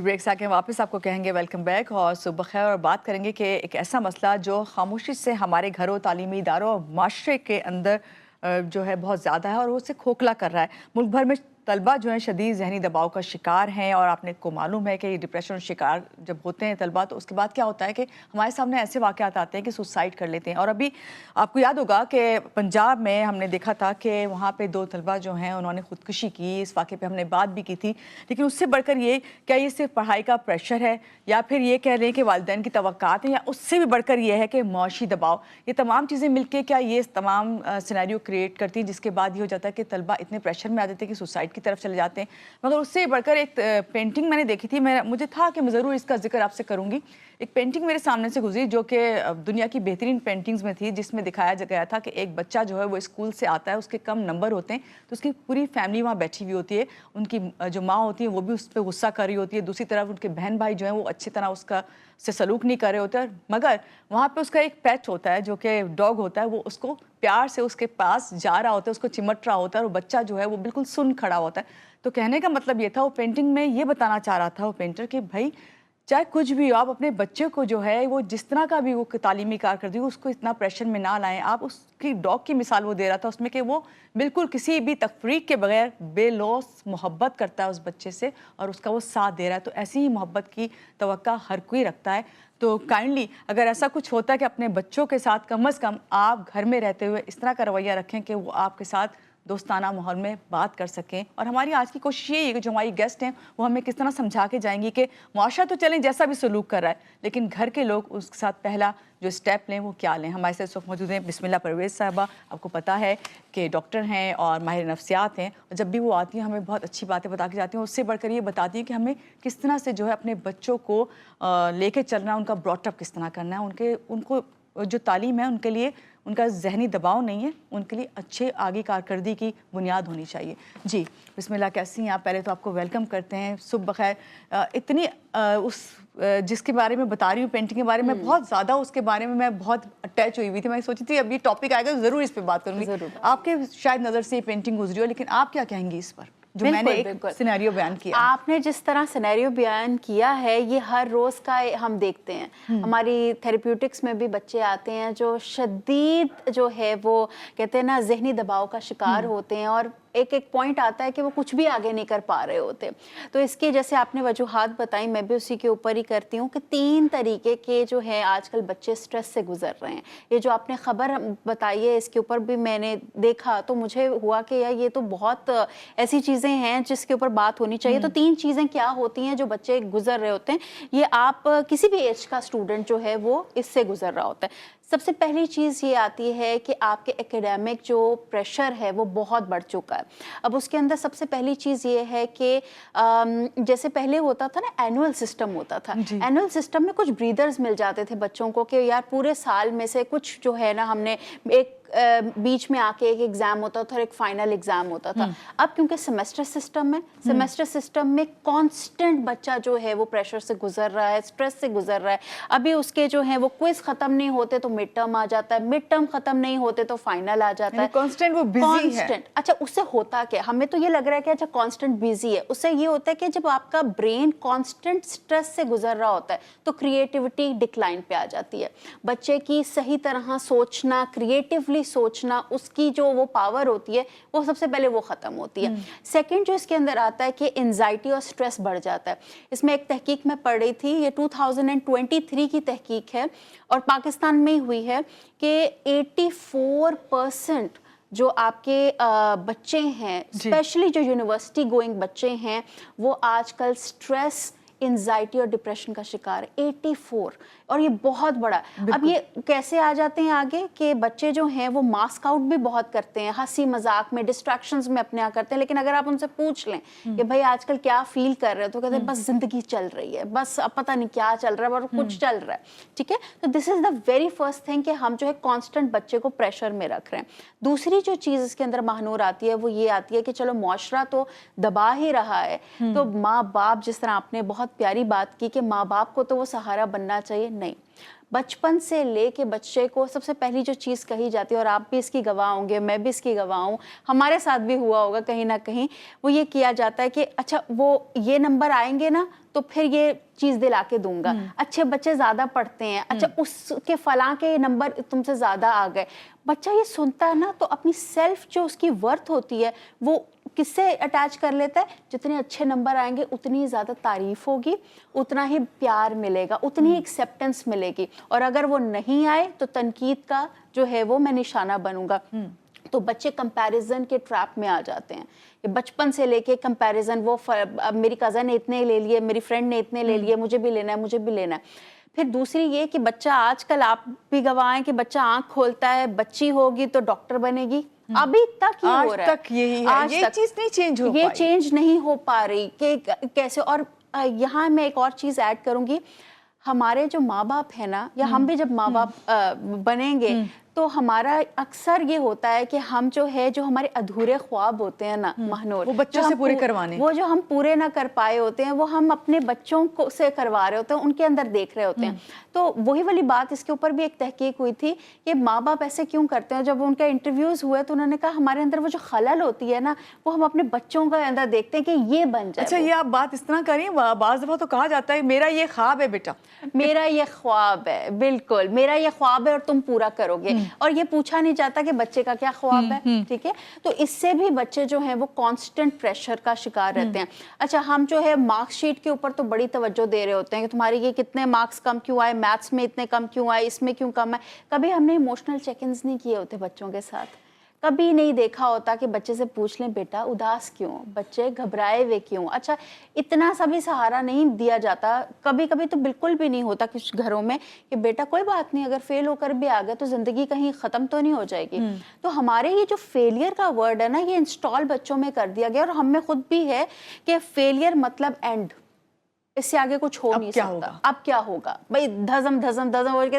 जी break से आके वापस आपको कहेंगे वेलकम बैक और सुबह खैर, और बात करेंगे कि एक ऐसा मसला जो खामोशी से हमारे घरों, तालीमी इदारों और माशरे के अंदर जो है बहुत ज़्यादा है और वो उसे खोखला कर रहा है। मुल्क भर में तलबा जो है शदीद ज़हनी दबाव का शिकार हैं और आपने को मालूम है कि डिप्रेशन शिकार जब होते हैं तलबा तो उसके बाद क्या होता है कि हमारे सामने ऐसे वाक़यात आते हैं कि सुसाइड कर लेते हैं। और अभी आपको याद होगा कि पंजाब में हमने देखा था कि वहाँ पे 2 तलबा जो हैं उन्होंने ख़ुदकुशी की। इस वाक़े पे हमने बात भी की थी, लेकिन उससे बढ़कर ये क्या ये सिर्फ पढ़ाई का प्रेशर है या फिर ये कह रहे हैं कि वालिदैन की तवक्कात हैं, या उससे भी बढ़कर ये है कि मौशी दबाव, ये तमाम चीज़ें मिलके क्या ये तमाम सिनेरियो क्रिएट करती हैं जिसके बाद ये हो जाता है कि तलबा इतने प्रेशर में आ जाते हैं कि सुसाइड की तरफ चले जाते हैं। मगर उससे बढ़कर एक पेंटिंग मैंने देखी थी, मुझे था कि मैं ज़रूर इसका जिक्र आपसे करूँगी। एक पेंटिंग मेरे सामने से गुजरी जो कि दुनिया की बेहतरीन पेंटिंग्स में थी, जिसमें दिखाया गया था कि एक बच्चा जो है वो स्कूल से आता है, उसके कम नंबर होते हैं तो उसकी पूरी फैमिली वहाँ बैठी हुई होती है। उनकी जो माँ होती है वो भी उस पर गुस्सा कर रही होती है, दूसरी तरफ उनके बहन भाई जो हैं वो अच्छी तरह उसका से सलूक नहीं कर रहे होते हैं। मगर वहाँ पे उसका एक पेट होता है जो कि डॉग होता है, वो उसको प्यार से उसके पास जा रहा होता है, उसको चिमट रहा होता है और बच्चा जो है वो बिल्कुल सुन खड़ा होता है। तो कहने का मतलब ये था, वो पेंटिंग में ये बताना चाह रहा था वो पेंटर कि भाई चाहे कुछ भी हो, आप अपने बच्चे को जो है वो जिस तरह का भी वो तालीमी कारकर्दगी उसको इतना प्रेशर में ना लाएं। आप उसकी डॉग की मिसाल वो दे रहा था उसमें कि वो बिल्कुल किसी भी तफरीक के बगैर बेलौस मोहब्बत करता है उस बच्चे से और उसका वो साथ दे रहा है। तो ऐसी ही मोहब्बत की तवक्का हर कोई रखता है। तो काइंडली अगर ऐसा कुछ होता है कि अपने बच्चों के साथ कम अज़ कम आप घर में रहते हुए इस तरह का रवैया रखें कि वो आपके साथ दोस्ताना माहौल में बात कर सकें। और हमारी आज की कोशिश यही है कि जो हमारी गेस्ट हैं वो हमें किस तरह समझा के जाएंगी कि मुआशरा तो चलें जैसा भी सलूक कर रहा है, लेकिन घर के लोग उसके साथ पहला जो स्टेप लें वो क्या लें। हमारे साथ इस वक्त मौजूद हैं बिस्मिल्लाह परवेज़ साहिबा, आपको पता है कि डॉक्टर हैं और माहिर नफ्सियात हैं, और जब भी वो आती हैं हमें बहुत अच्छी बातें बता के जाती हैं। उससे बढ़कर ये बताती हैं कि हमें किस तरह से जो है अपने बच्चों को लेके चलना, उनका ब्रॉटअप किस तरह करना है, उनको जो तालीम है उनके लिए उनका ज़हनी दबाव नहीं है, उनके लिए अच्छे आगे कारकर्दगी की बुनियाद होनी चाहिए। जी बिस्मिल्लाह, कैसी हैं आप? पहले तो आपको वेलकम करते हैं, सुबह खैर। इतनी जिसके बारे में बता रही हूँ पेंटिंग के बारे में, बहुत ज़्यादा उसके बारे में मैं बहुत अटैच हुई हुई थी। मैं सोची थी अब ये टॉपिक आएगा तो ज़रूर इस पर बात करूँगी। आपके शायद नज़र से ये पेंटिंग गुजरी हो, लेकिन आप क्या कहेंगी इस पर जो मैंने एक सिनेरियो बयान किया? आपने जिस तरह सिनेरियो बयान किया है ये हर रोज का हम देखते हैं। हमारी थेरेप्यूटिक्स में भी बच्चे आते हैं जो शदीद जो है वो कहते हैं ना ज़हनी दबाव का शिकार होते हैं और एक एक पॉइंट आता है कि वो कुछ भी आगे नहीं कर पा रहे होते। तो इसके जैसे आपने वजूहात बताई, मैं भी उसी के ऊपर ही करती हूँ कि 3 तरीके के जो है आजकल बच्चे स्ट्रेस से गुजर रहे हैं। ये जो आपने खबर बताई है इसके ऊपर भी मैंने देखा तो मुझे हुआ कि यार ये तो बहुत ऐसी चीज़ें हैं जिसके ऊपर बात होनी चाहिए। तो 3 चीज़ें क्या होती हैं जो बच्चे गुजर रहे होते हैं, ये आप किसी भी एज का स्टूडेंट जो है वो इससे गुजर रहा होता है। सबसे पहली चीज़ ये आती है कि आपके एकेडमिक जो प्रेशर है वो बहुत बढ़ चुका है। अब उसके अंदर सबसे पहली चीज़ ये है कि जैसे पहले होता था ना, एनुअल सिस्टम होता था। एनुअल सिस्टम में कुछ ब्रीदर्स मिल जाते थे बच्चों को कि यार पूरे साल में से कुछ जो है ना हमने एक बीच में आके एक एग्जाम होता था और एक फाइनल एग्जाम होता था। अब क्योंकि सेमेस्टर सिस्टम में कांस्टेंट बच्चा जो है वो प्रेशर से गुजर रहा है, स्ट्रेस से गुजर रहा है। अभी उसके जो है वो क्विज खत्म नहीं होते तो मिड टर्म आ जाता है, मिड टर्म खत्म नहीं होते तो फाइनल आ जाता है। कांस्टेंट वो बिजी है। अच्छा, उससे होता क्या, हमें तो ये लग रहा है कि अच्छा कांस्टेंट बिजी है, उससे ये होता है कि जब आपका ब्रेन कांस्टेंट स्ट्रेस से गुजर रहा होता है तो क्रिएटिविटी डिक्लाइन पे आ जाती है। बच्चे की सही तरह सोचना, क्रिएटिवली सोचना, उसकी जो वो पावर होती है वो सबसे पहले वो खत्म होती है। सेकंड जो इसके अंदर आता है कि एंजाइटी और स्ट्रेस बढ़ जाता है। इसमें एक तहकीक में पढ़ रही थी, ये 2023 की तहकीक है और पाकिस्तान में ही हुई है कि 84% जो आपके बच्चे हैं, स्पेशली जो यूनिवर्सिटी गोइंग बच्चे हैं, वो आजकल स्ट्रेस, एंजाइटी और डिप्रेशन का शिकार 84, और ये बहुत बड़ा। अब ये कैसे आ जाते हैं आगे कि बच्चे जो हैं वो मास्क आउट भी बहुत करते हैं, हंसी मजाक में, डिस्ट्रैक्शंस में अपने आप करते हैं। लेकिन अगर आप उनसे पूछ लें कि भाई आजकल क्या फील कर रहे हो, तो कहते हैं बस जिंदगी चल रही है, बस अब पता नहीं क्या चल रहा है और कुछ चल रहा है। ठीक है, तो this is the very first thing कि हम जो है कांस्टेंट बच्चे को प्रेशर में रख रहे हैं। दूसरी जो चीज इसके अंदर महानूर आती है वो ये आती है कि चलो मुआशरा तो दबा ही रहा है, तो माँ बाप, जिस तरह आपने बहुत प्यारी बात की कि माँ बाप को तो वो सहारा बनना चाहिए, नहीं, बचपन से लेके बच्चे को सबसे पहली जो चीज़ कही जाती है, और आप भी इसकी गवाह होंगे, मैं भी इसकी गवाह हूँ, हमारे साथ भी हुआ होगा कहीं ना कहीं, वो ये किया जाता है कि अच्छा वो ये नंबर आएंगे ना तो फिर ये चीज़ दिला के दूंगा, अच्छे बच्चे ज़्यादा पढ़ते हैं, अच्छा उसके फलां के नंबर तुमसे ज़्यादा आ गए। बच्चा ये सुनता है ना तो अपनी सेल्फ जो उसकी वर्थ होती है वो किससे अटैच कर लेता है, जितने अच्छे नंबर आएंगे उतनी ही ज़्यादा तारीफ होगी, उतना ही प्यार मिलेगा, उतनी ही एक्सेप्टेंस मिलेगी, और अगर वो नहीं आए तो तनकीद का जो है वो मैं निशाना बनूंगा। तो बच्चे कंपैरिजन के ट्रैप में आ जाते हैं, कि बचपन से लेके कंपैरिजन, वो अब मेरी कज़न ने इतने ले लिए, मेरी फ्रेंड ने इतने ले लिए, मुझे भी लेना है, मुझे भी लेना है। फिर दूसरी ये कि बच्चा, आजकल आप भी गवाह हैं कि बच्चा आंख खोलता है, बच्ची होगी तो डॉक्टर बनेगी, अभी तक ये हो रहा है, आज तक यही है, ये चीज नहीं चेंज हो ये पाई। चेंज नहीं हो पा रही कि कैसे। और यहाँ मैं एक और चीज ऐड करूंगी, हमारे जो माँ बाप है ना, या हम भी जब माँ बाप बनेंगे तो हमारा अक्सर ये होता है कि हम जो है, जो हमारे अधूरे ख्वाब होते हैं ना महनूर, वो बच्चों से पूरे करवाने, वो जो हम पूरे ना कर पाए होते हैं, वो हम अपने बच्चों को से करवा रहे होते हैं, उनके अंदर देख रहे होते हैं। तो वही वाली बात, इसके ऊपर भी एक तहकीक हुई थी कि माँ बाप ऐसे क्यों करते हैं। जब उनके इंटरव्यूज हुए तो उन्होंने कहा हमारे अंदर वो जो खलल होती है ना, वो हम अपने बच्चों के अंदर देखते हैं कि ये बन जाए। अच्छा, ये आप बात इस तरह करें, बाज़ दफा तो कहा जाता है मेरा ये ख्वाब है बेटा, मेरा ये ख्वाब है, बिल्कुल मेरा ये ख्वाब है और तुम पूरा करोगे, और ये पूछा नहीं जाता कि बच्चे का क्या ख्वाब है। ठीक है, तो इससे भी बच्चे जो हैं वो कांस्टेंट प्रेशर का शिकार रहते हैं। अच्छा, हम जो है मार्क्सशीट के ऊपर तो बड़ी तवज्जो दे रहे होते हैं कि तुम्हारे ये कितने मार्क्स कम क्यों आए, मैथ्स में इतने कम क्यों आए, इसमें क्यों कम आए। कभी हमने इमोशनल चेक-इन्स नहीं किए होते बच्चों के साथ, कभी नहीं देखा होता कि बच्चे से पूछ लें बेटा उदास क्यों, बच्चे घबराए हुए क्यों। अच्छा, इतना सा भी सहारा नहीं दिया जाता, कभी कभी तो बिल्कुल भी नहीं होता कुछ घरों में कि बेटा कोई बात नहीं, अगर फेल होकर भी आ गया तो जिंदगी कहीं खत्म तो नहीं हो जाएगी। तो हमारे ये जो फेलियर का वर्ड है ना, ये इंस्टॉल बच्चों में कर दिया गया, और हम में खुद भी है कि फेलियर मतलब एंड, इससे आगे कुछ हो नहीं सकता। अब क्या होगा भाई, धजम धजम धजम बोल के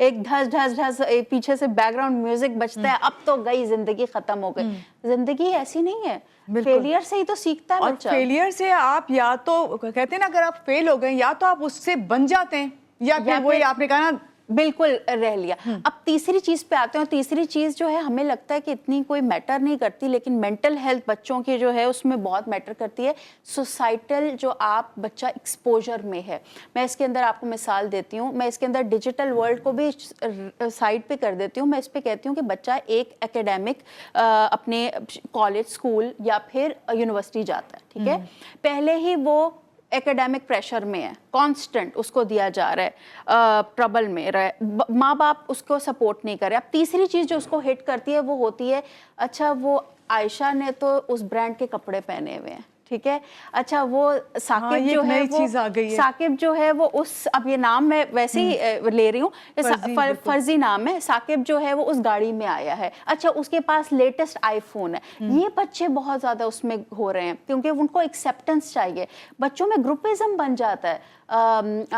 एक धस धस धस पीछे से बैकग्राउंड म्यूजिक बजता है, अब तो गई जिंदगी, खत्म हो गई। जिंदगी ऐसी नहीं है, फेलियर से ही तो सीखता है बच्चा। फेलियर से आप, या तो कहते हैं ना, अगर आप फेल हो गए या तो आप उससे बन जाते हैं, या फिर वही आपने कहा ना, बिल्कुल रह लिया। अब तीसरी चीज पे आते हैं, और तीसरी चीज जो है हमें लगता है कि इतनी कोई मैटर नहीं करती, लेकिन मेंटल हेल्थ बच्चों की जो है उसमें बहुत मैटर करती है। सोसाइटल जो आप बच्चा एक्सपोजर में है, मैं इसके अंदर आपको मिसाल देती हूँ, मैं इसके अंदर डिजिटल वर्ल्ड को भी साइड पे कर देती हूँ। मैं इस पे कहती हूँ कि बच्चा एक एकेडमिक अपने कॉलेज, स्कूल या फिर यूनिवर्सिटी जाता है, ठीक है, पहले ही वो एकेडमिक प्रेशर में है, कांस्टेंट उसको दिया जा रहा है, ट्रबल में रहा है, माँ बाप उसको सपोर्ट नहीं कर रहे। अब तीसरी चीज़ जो उसको हिट करती है वो होती है, अच्छा वो आयशा ने तो उस ब्रांड के कपड़े पहने हुए हैं, ठीक है, अच्छा वो साकिब जो है वो साकिब जो है वो उस, अब ये नाम मैं वैसे ही ले रही हूँ, फर्जी नाम है, साकिब जो है वो उस गाड़ी में आया है, अच्छा उसके पास लेटेस्ट आईफोन है। ये बच्चे बहुत ज्यादा उसमें हो रहे हैं क्योंकि उनको एक्सेप्टेंस चाहिए, बच्चों में ग्रुपिज्म बन जाता है।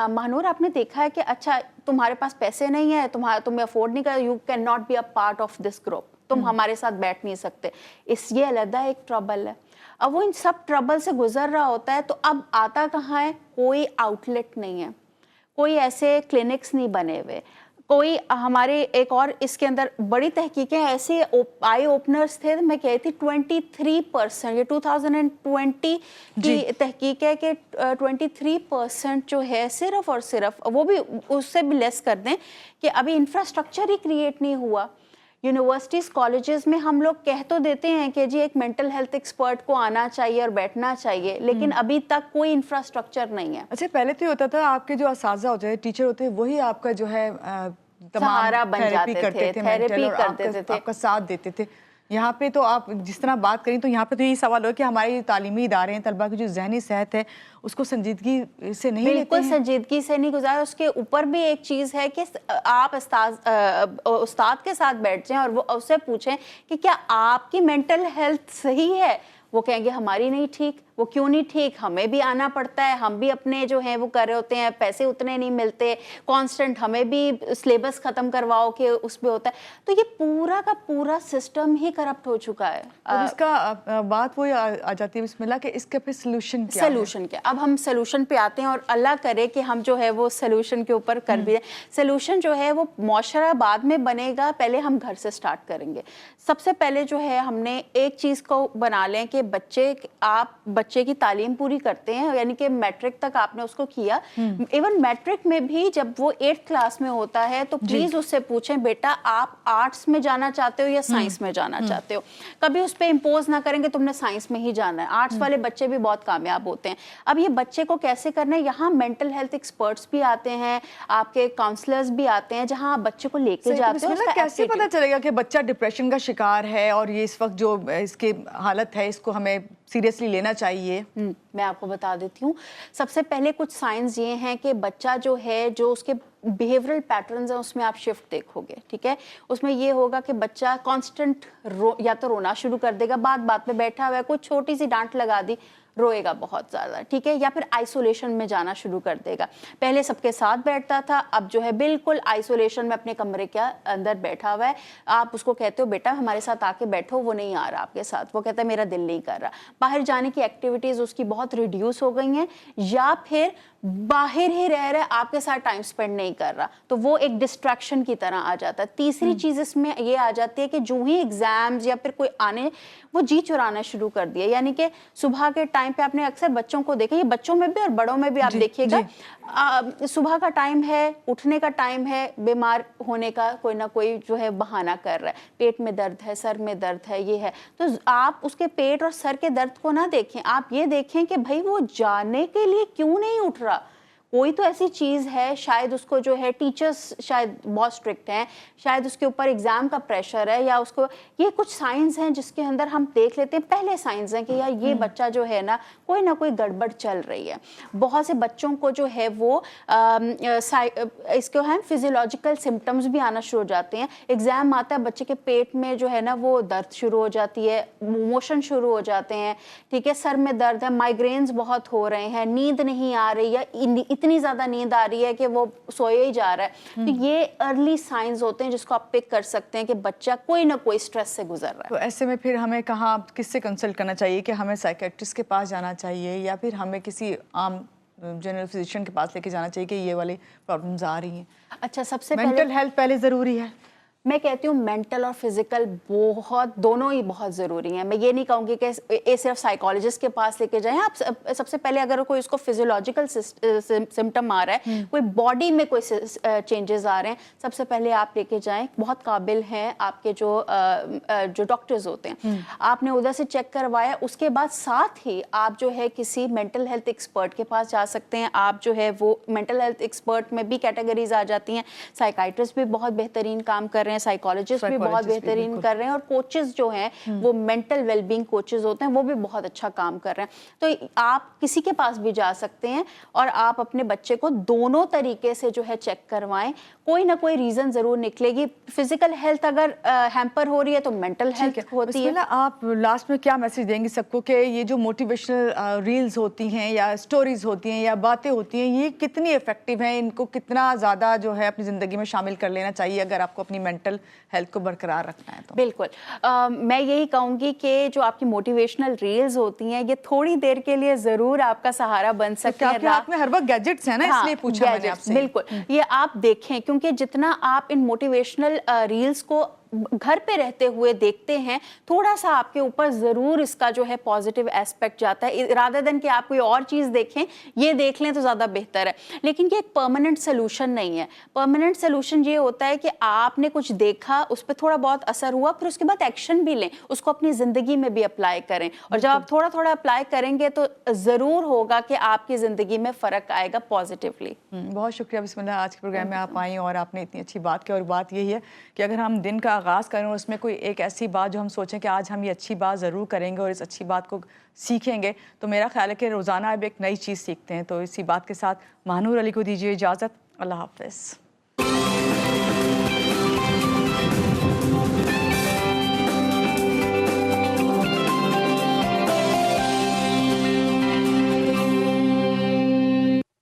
महानूर, आपने देखा है कि अच्छा तुम्हारे पास पैसे नहीं है, तुम्हें अफोर्ड नहीं कर, you can not be a part of this group, तुम हमारे साथ बैठ नहीं सकते, इस ये अलग एक ट्रबल है। अब वो इन सब ट्रबल से गुजर रहा होता है, तो अब आता कहाँ है, कोई आउटलेट नहीं है, कोई ऐसे क्लिनिक्स नहीं बने हुए, कोई हमारे एक और इसके अंदर बड़ी तहकीकें ऐसे आई ओपनर्स थे, मैं कहती 23%, ये 2020 की तहकीक है कि 23% जो है सिर्फ और सिर्फ, वो भी उससे भी लेस कर दें कि अभी इंफ्रास्ट्रक्चर ही क्रिएट नहीं हुआ। यूनिवर्सिटीज़, कॉलेजेस में हम लोग कह तो देते हैं कि जी एक मेंटल हेल्थ एक्सपर्ट को आना चाहिए और बैठना चाहिए, लेकिन अभी तक कोई इंफ्रास्ट्रक्चर नहीं है। अच्छा, पहले तो ये होता था आपके जो असातिज़ा होते हैं, टीचर होते हैं, वही आपका जो है सहारा बन जाते थे, थेरेपी करते थे, आपका साथ देते थे। यहाँ पे तो आप जिस तरह बात करें तो यहाँ पे तो यही सवाल हो कि हमारे तालीमी इदारे हैं, तलबा की जो जहनी सेहत है उसको संजीदगी से नहीं लेते हैं। बिल्कुल संजीदगी से नहीं गुजारा। उसके ऊपर भी एक चीज़ है कि आप उस्ताद के साथ बैठ जाएं और वो उससे पूछें कि क्या आपकी मेंटल हेल्थ सही है, वो कहेंगे हमारी नहीं ठीक, वो وہ کیوں نہیں ٹھیک, ہمیں بھی آنا پڑتا ہے, ہم بھی اپنے جو ہیں وہ کر رہے ہوتے ہیں, پیسے اتنے نہیں ملتے, کانسٹنٹ ہمیں بھی سلیبس ختم کرواؤ کہ اس پہ ہوتا ہے. تو یہ پورا کا پورا سسٹم ہی کرپٹ ہو چکا ہے. اب اس کا بات وہی آ جاتی ہے بسم اللہ کہ اس کا پھر سلوشن کیا ہے؟ سلوشن کیا, اب ہم سلوشن پہ آتے ہیں, اور اللہ کرے کہ ہم جو ہے وہ سلوشن کے اوپر کر بھی دیں. سلوشن جو ہے وہ معاشرہ بعد میں بنے گا, پہلے ہم گھر سے سٹارٹ کریں گے. سب سے پہلے جو ہے ہم نے ایک چیز کو بنا لیں کہ آپ بچے کی تعلیم پوری کرتے ہیں, یعنی کہ میٹرک تک آپ نے اس کو کیا. ایون میٹرک میں بھی جب وہ 8th کلاس میں ہوتا ہے تو پلیز اس سے پوچھیں بیٹا آپ آرٹس میں جانا چاہتے ہو یا سائنس میں جانا چاہتے ہو. کبھی اس پہ امپوز نہ کریں کہ تم نے سائنس میں ہی جانا ہے. آرٹس والے بچے بھی بہت کامیاب ہوتے ہیں. اب یہ بچے کو کیسے کرنا ہے, یہاں مینٹل ہیلتھ ایکسپرٹس بھی آتے ہیں, آپ کے کاؤنسلرز بھی آتے ہیں, جہاں آپ بچے کو لے کے جاتے ہیں. کیسے پتا چلے گا کہ بچہ ڈپریشن کا شکار ہے اور یہ اس وقت جو اس کی حالت ہے اس کو ہمیں سیریسلی لینا چاہیے؟ میں آپ کو بتا دیتی ہوں. سب سے پہلے کچھ سائنز یہ ہیں کہ بچہ جو ہے, جو اس کے بیہیورل پیٹرنز ہیں اس میں آپ شفٹ دیکھو گے, ٹھیک ہے. اس میں یہ ہوگا کہ بچہ کانسٹنٹ یا تو رونا شروع کر دے گا, بات پہ بیٹھا ہوا ہے, کوئی چھوٹی سی ڈانٹ لگا دی روئے گا بہت زیادہ, ٹھیک ہے. یا پھر آئسولیشن میں جانا شروع کر دے گا. پہلے سب کے ساتھ بیٹھتا تھا, اب جو ہے بالکل آئسولیشن میں اپنے کمرے کے اندر بیٹھا ہوا ہے. آپ اس کو کہتے ہو بیٹا ہمارے ساتھ آ کے بیٹھو, وہ نہیں آ رہا آپ کے ساتھ, وہ کہتا ہے میرا دل نہیں کر رہا. باہر جانے کی ایکٹیویٹیز اس کی بہت ریڈیوس ہو گئی ہیں, یا پھر باہر ہی رہ رہا ہے, آپ کے ساتھ ٹائم سپینڈ نہیں کر رہا, تو وہ ایک ڈسٹریکشن کی طرح آ جاتا ہے. تیسری چیز اس میں یہ آ جاتی ہے کہ جو ہی ایگزامز یا پھر کوئی آنے, وہ جی چرانا شروع کر دیا. یعنی کہ صبح کے ٹائم پہ آپ نے اکثر بچوں کو دیکھا, یہ بچوں میں بھی اور بڑوں میں بھی آپ دیکھیے گا, صبح کا ٹائم ہے, اٹھنے کا ٹائم ہے, بیمار ہونے کا کوئی نہ کوئی جو ہے بہانہ کر رہا ہے, پیٹ میں درد ہے, سر میں درد ہے, یہ ہے. تو آپ اس کے پیٹ اور سر کے درد کو نہ دیکھیں, آپ یہ دیکھیں کہ بھائی وہ جانے کے لیے کیوں نہیں اٹھ رہا. کوئی تو ایسی چیز ہے, شاید اس کو جو ہے ٹیچرز شاید بہت اسٹرکٹ ہیں, شاید اس کے اوپر ایگزام کا پریشر ہے, یا اس کو یہ کچھ سائنز ہیں جس کے اندر ہم دیکھ لیتے ہیں, پہلے سائنز ہیں کہ یار یہ بچہ جو ہے نا کوئی نہ کوئی گڑبڑ چل رہی ہے. بہت سے بچوں کو جو ہے وہ اس کو ہم فزیولوجیکل سمٹمز بھی آنا شروع ہو جاتے ہیں. ایگزام آتا ہے, بچے کے پیٹ میں جو ہے نا وہ درد شروع ہو جاتی ہے, موشن شروع ہو جاتے ہیں, ٹھیک ہے, سر میں درد ہے, مائیگرینز بہت ہو رہے ہیں, نیند نہیں آ رہی ہے, اتنی زیادہ نیند آ رہی ہے کہ وہ سوئے ہی جا رہا ہے. تو یہ ارلی سائنز ہوتے ہیں جس کو آپ پک کر سکتے ہیں کہ بچہ کوئی نہ کوئی سٹریس سے گزر رہا ہے. تو ایسے میں پھر ہمیں کہاں کس سے کنسلٹ کرنا چاہیے, کہ ہمیں سائیکیٹرسٹ کے پاس جانا چاہیے یا پھر ہمیں کسی عام جنرل فزیشین کے پاس لے کے جانا چاہیے کہ یہ والی پرابلمز آ رہی ہیں؟ اچھا, سب سے مینٹل ہیلتھ پہلے ضروری ہے. میں کہتی ہوں مینٹل اور فزیکل بہت, دونوں ہی بہت ضروری ہیں. میں یہ نہیں کہوں گی کہ یہ صرف سائیکالوجسٹ کے پاس لے کے جائیں. آپ سب سے پہلے اگر کوئی اس کو فزیولوجیکل سمٹم آ رہا ہے, کوئی باڈی میں کوئی چینجز آ رہے ہیں, سب سے پہلے آپ لے کے جائیں. بہت قابل ہیں آپ کے جو ڈاکٹرز ہوتے ہیں, آپ نے ادھر سے چیک کروایا, اس کے بعد ساتھ ہی آپ جو ہے کسی مینٹل ہیلتھ ایکسپرٹ کے پاس جا سکتے ہیں. آپ جو ہے وہ مینٹل ہیلتھ ایکسپرٹ میں بھی کیٹیگریز آ جاتی ہیں. سائیکائٹرسٹ بھی بہت بہترین کام کر رہے ہیں, سائیکالوجسٹ بھی بہت بہترین کر رہے ہیں, اور کوچز جو ہیں وہ مینٹل ویل بینگ کوچز ہوتے ہیں, وہ بھی بہت اچھا کام کر رہے ہیں. تو آپ کسی کے پاس بھی جا سکتے ہیں اور آپ اپنے بچے کو دونوں طریقے سے جو ہے چیک کروائیں. کوئی نہ کوئی ریزن ضرور نکلے گی. فزیکل ہیلتھ اگر ہیمپر ہو رہی ہے تو مینٹل ہیلتھ ہوتی ہے. آپ لاسٹ میں کیا میسج دیں گے سب کو کہ یہ جو موٹیویشنل ریلز ہوتی ہیں یا اسٹوریز ہوتی ہیں یا باتیں ہوتی ہیں, یہ کتنی افیکٹو ہیں, ان کو کتنا زیادہ جو ہے اپنی زندگی میں شامل کر لینا چاہیے اگر آپ کو اپنی مینٹل ہیلتھ کو برقرار رکھنا ہے تو؟ بالکل, میں یہی کہوں گی کہ جو آپ کی موٹیویشنل ریلز ہوتی ہیں یہ تھوڑی دیر کے لیے ضرور آپ کا سہارا بن سکتے ہیں. آپ کے ہاتھ میں ہر وقت گیجٹس ہیں نا, اس لیے پوچھا میں نے آپ سے. بالکل, یہ آپ دیکھیں, کیونکہ جتنا آپ ان موٹیویشنل ریلز کو گھر پہ رہتے ہوئے دیکھتے ہیں, تھوڑا سا آپ کے اوپر ضرور اس کا جو ہے پازیٹیو ایسپیکٹ جاتا ہے. رادر دین کہ آپ کوئی اور چیز دیکھیں, یہ دیکھ لیں تو زیادہ بہتر ہے. لیکن یہ ایک پرماننٹ سلوشن نہیں ہے. پرماننٹ سلوشن یہ ہوتا ہے کہ آپ نے کچھ دیکھا, اس پہ تھوڑا بہت اثر ہوا, پھر اس کے بعد ایکشن بھی لیں, اس کو اپنی زندگی میں بھی اپلائی کریں. اور جب آپ تھوڑا تھوڑا اپلائی کریں گے تو ضرور ہوگا کہ آپ کی زندگی میں فرق آئے گا پازیٹیولی. بہت شکریہ بسم اللہ, آج کے پروگرام میں آپ آئیں اور آپ نے اتنی اچھی بات کی. اور بات یہی ہے کہ اگر ہم دن کا آغاز کریں اور اس میں کوئی ایک ایسی بات جو ہم سوچیں کہ آج ہم یہ اچھی بات ضرور کریں گے اور اس اچھی بات کو سیکھیں گے, تو میرا خیال ہے کہ روزانہ اب ایک نئی چیز سیکھتے ہیں. تو اسی بات کے ساتھ مہنور علی کو دیجیے اجازت. اللہ حافظ.